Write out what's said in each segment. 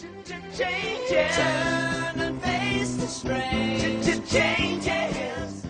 Changes. Turn and face the strange. Changes.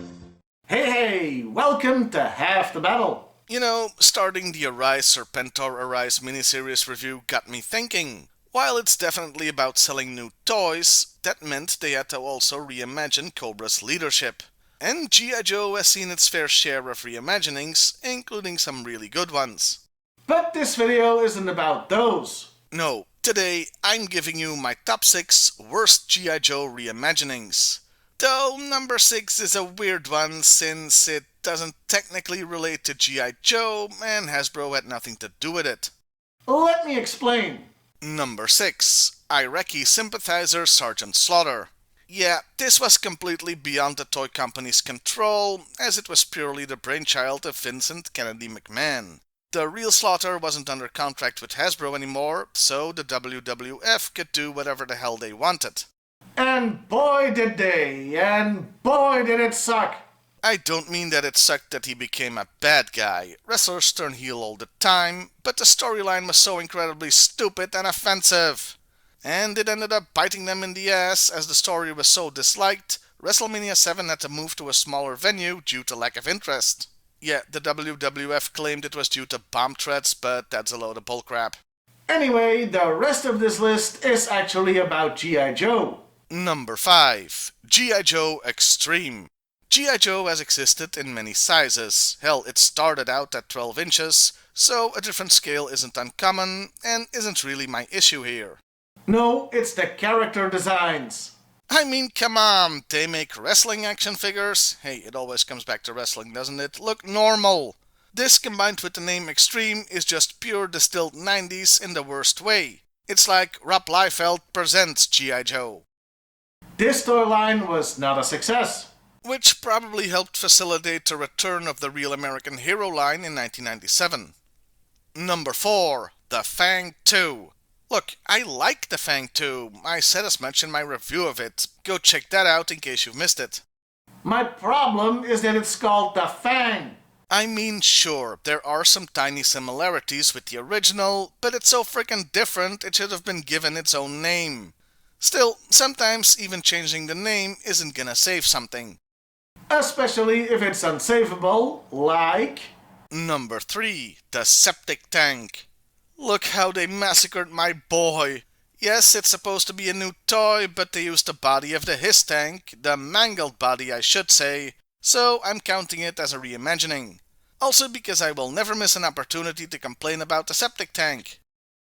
Hey, welcome to Half the Battle. You know, starting the Arise Serpentor Arise miniseries review got me thinking. While it's definitely about selling new toys, that meant they had to also reimagine Cobra's leadership. And G.I. Joe has seen its fair share of reimaginings, including some really good ones. But this video isn't about those. No, today I'm giving you my top 6 worst G.I. Joe reimaginings. Though number 6 is a weird one since it doesn't technically relate to G.I. Joe and Hasbro had nothing to do with it. Let me explain. Number 6. Iraqi Sympathizer Sergeant Slaughter. Yeah, this was completely beyond the toy company's control, as it was purely the brainchild of Vincent Kennedy McMahon. The real Slaughter wasn't under contract with Hasbro anymore, so the WWF could do whatever the hell they wanted. And boy did they, and boy did it suck. I don't mean that it sucked that he became a bad guy. Wrestlers turn heel all the time, but the storyline was so incredibly stupid and offensive. And it ended up biting them in the ass, as the story was so disliked, WrestleMania 7 had to move to a smaller venue due to lack of interest. Yeah, the WWF claimed it was due to bomb threats, but that's a load of bullcrap. Anyway, the rest of this list is actually about G.I. Joe. Number 5. G.I. Joe Extreme. G.I. Joe has existed in many sizes. Hell, it started out at 12 inches, so a different scale isn't uncommon, and isn't really my issue here. No, it's the character designs. I mean, come on, they make wrestling action figures. Hey, it always comes back to wrestling, doesn't it? Look normal. This combined with the name Extreme is just pure distilled 90s in the worst way. It's like Rob Liefeld presents G.I. Joe. This storyline was not a success. Which probably helped facilitate the return of the Real American Hero line in 1997. Number 4. The Fang 2. Look, I like the Fang 2. I said as much in my review of it. Go check that out in case you've missed it. My problem is that it's called the Fang. I mean, sure, there are some tiny similarities with the original, but it's so frickin' different it should have been given its own name. Still, sometimes even changing the name isn't gonna save something. Especially if it's unsavable, like... Number 3. The Septic Tank. Look how they massacred my boy. Yes, it's supposed to be a new toy, but they used the body of the His Tank, the mangled body I should say, so I'm counting it as a reimagining. Also because I will never miss an opportunity to complain about the Septic Tank.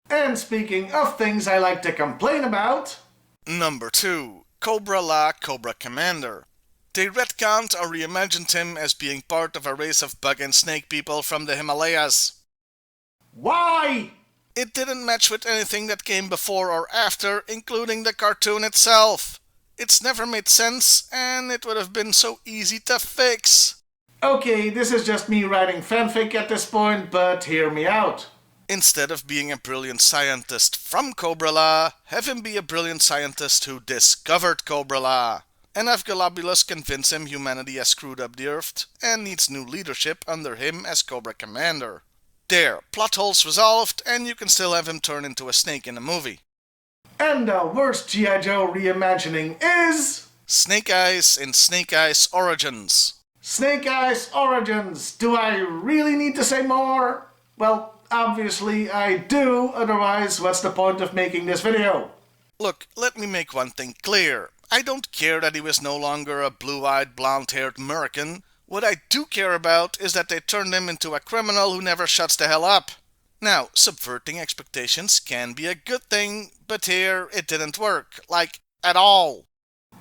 And speaking of things I like to complain about... Number 2. Cobra La Cobra Commander. They retconned or reimagined him as being part of a race of bug and snake people from the Himalayas. Why? It didn't match with anything that came before or after, including the cartoon itself. It's never made sense, and it would have been so easy to fix. Okay, this is just me writing fanfic at this point, but hear me out. Instead of being a brilliant scientist from Cobra La, have him be a brilliant scientist who discovered Cobra La. And have Galabulus convince him humanity has screwed up the Earth and needs new leadership under him as Cobra Commander. There, plot holes resolved, and you can still have him turn into a snake in a movie. And the worst G.I. Joe reimagining is... Snake Eyes in Snake Eyes Origins. Snake Eyes Origins. Do I really need to say more? Well, obviously I do, otherwise what's the point of making this video? Look, let me make one thing clear. I don't care that he was no longer a blue-eyed, blonde-haired American. What I do care about is that they turned him into a criminal who never shuts the hell up. Now, subverting expectations can be a good thing, but here it didn't work. Like, at all.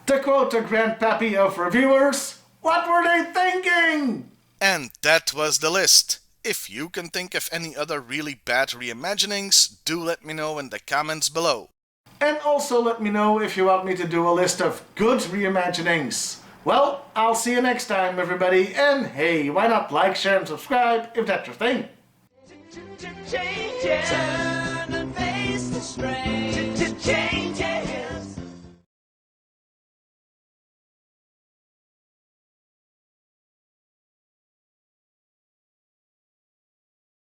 To quote the grandpappy of reviewers, what were they thinking? And that was the list. If you can think of any other really bad reimaginings, do let me know in the comments below. And also let me know if you want me to do a list of good reimaginings. Well, I'll see you next time, everybody, and hey, why not like, share, and subscribe if that's your thing? Changes.